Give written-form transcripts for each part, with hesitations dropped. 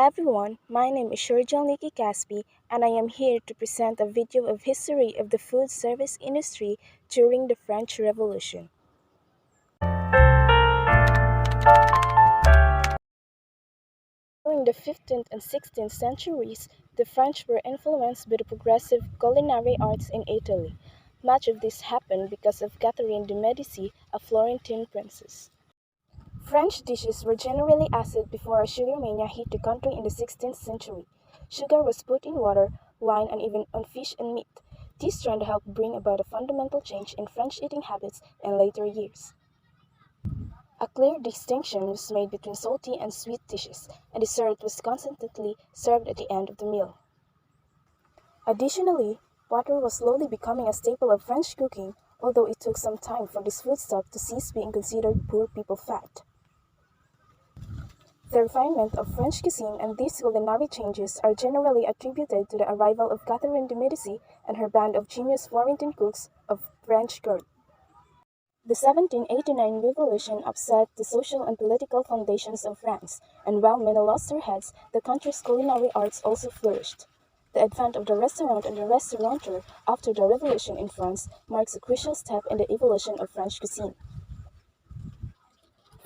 everyone, my name is Shurjal Nikki Caspi and I am here to present a video of history of the food service industry during the French Revolution. During the 15th and 16th centuries, the French were influenced by the progressive culinary arts in Italy. Much of this happened because of Catherine de' Medici, a Florentine princess. French dishes were generally acid before a sugar mania hit the country in the 16th century. Sugar was put in water, wine, and even on fish and meat. This trend helped bring about a fundamental change in French eating habits in later years. A clear distinction was made between salty and sweet dishes, and dessert was constantly served at the end of the meal. Additionally, butter was slowly becoming a staple of French cooking, although it took some time for this foodstuff to cease being considered poor people fat. The refinement of French cuisine and these culinary changes are generally attributed to the arrival of Catherine de' Medici and her band of genius Florentine cooks of French court. The 1789 revolution upset the social and political foundations of France, and while many lost their heads, the country's culinary arts also flourished. The advent of the restaurant and the restaurateur after the revolution in France marks a crucial step in the evolution of French cuisine.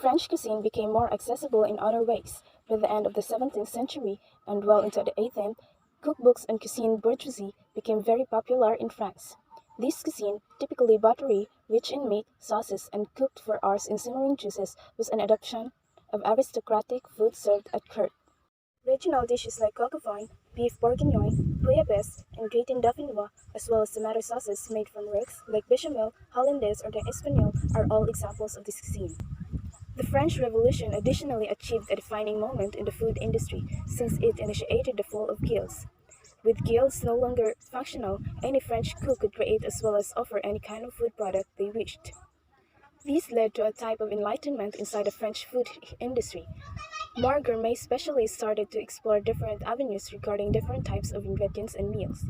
French cuisine became more accessible in other ways by the end of the 17th century and well into the 18th. Cookbooks and cuisine bourgeoisie became very popular in France. This cuisine, typically buttery, rich in meat, sauces, and cooked for hours in simmering juices, was an adoption of aristocratic food served at court. Regional dishes like coq au vin, beef bourguignon, bouillabaisse, and gratin dauphinois, as well as tomato sauces made from works like bechamel, hollandaise, or the espagnole, are all examples of this cuisine. The French Revolution additionally achieved a defining moment in the food industry since it initiated the fall of guilds. With guilds no longer functional, any French cook could create as well as offer any kind of food product they wished. This led to a type of enlightenment inside the French food industry. More gourmet specialists started to explore different avenues regarding different types of ingredients and meals.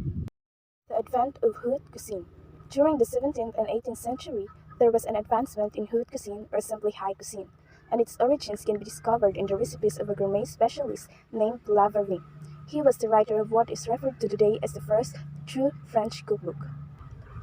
The advent of haute cuisine. During the 17th and 18th century, there was an advancement in haute cuisine or simply high cuisine, and its origins can be discovered in the recipes of a gourmet specialist named La Varenne. He was the writer of what is referred to today as the first true French cookbook.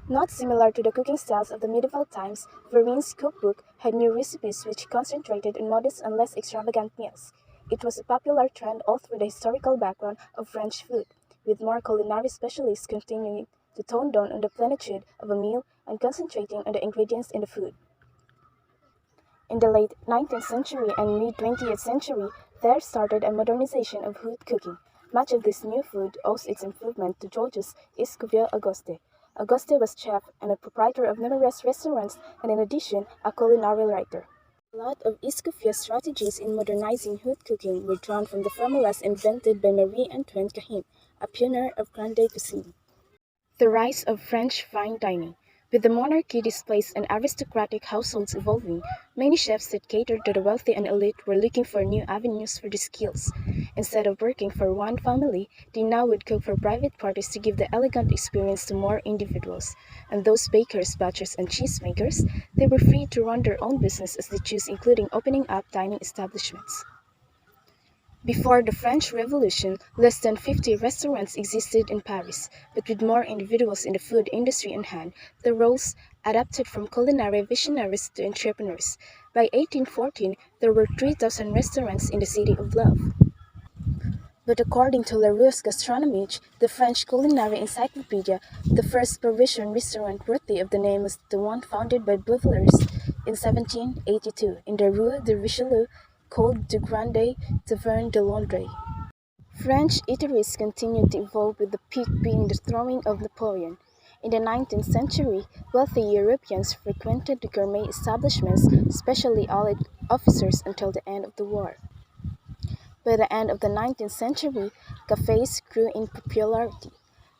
Not similar to the cooking styles of the medieval times, Varenne's cookbook had new recipes which concentrated on modest and less extravagant meals. It was a popular trend all through the historical background of French food, with more culinary specialists continuing to tone down on the plenitude of a meal and concentrating on the ingredients in the food. In the late 19th century and mid-20th century, there started a modernization of haute cooking. Much of this new food owes its improvement to Georges Escoffier-Auguste. Auguste was chef and a proprietor of numerous restaurants and in addition, a culinary writer. A lot of Escoffier's strategies in modernizing haute cooking were drawn from the formulas invented by Marie-Antoine Cahim, a pioneer of grande cuisine. The rise of French fine dining. With the monarchy displaced and aristocratic households evolving, many chefs that catered to the wealthy and elite were looking for new avenues for their skills. Instead of working for one family, they now would cook for private parties to give the elegant experience to more individuals. And those bakers, butchers, and cheesemakers, they were free to run their own business as they choose, including opening up dining establishments. Before the French Revolution, less than 50 restaurants existed in Paris, but with more individuals in the food industry on hand, the roles adapted from culinary visionaries to entrepreneurs. By 1814, there were 3,000 restaurants in the City of Love. But according to Larousse Gastronomique, the French culinary encyclopedia, the first Parisian restaurant worthy of the name was the one founded by Bouviers in 1782 in the Rue de Richelieu, called the Grande Taverne de Londres. French eateries continued to evolve, with the peak being the throwing of Napoleon. In the 19th century, wealthy Europeans frequented the gourmet establishments, especially Allied officers, until the end of the war. By the end of the 19th century, cafes grew in popularity.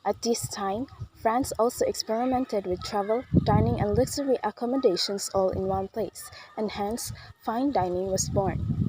At this time, France also experimented with travel, dining, and luxury accommodations all in one place, and hence, fine dining was born.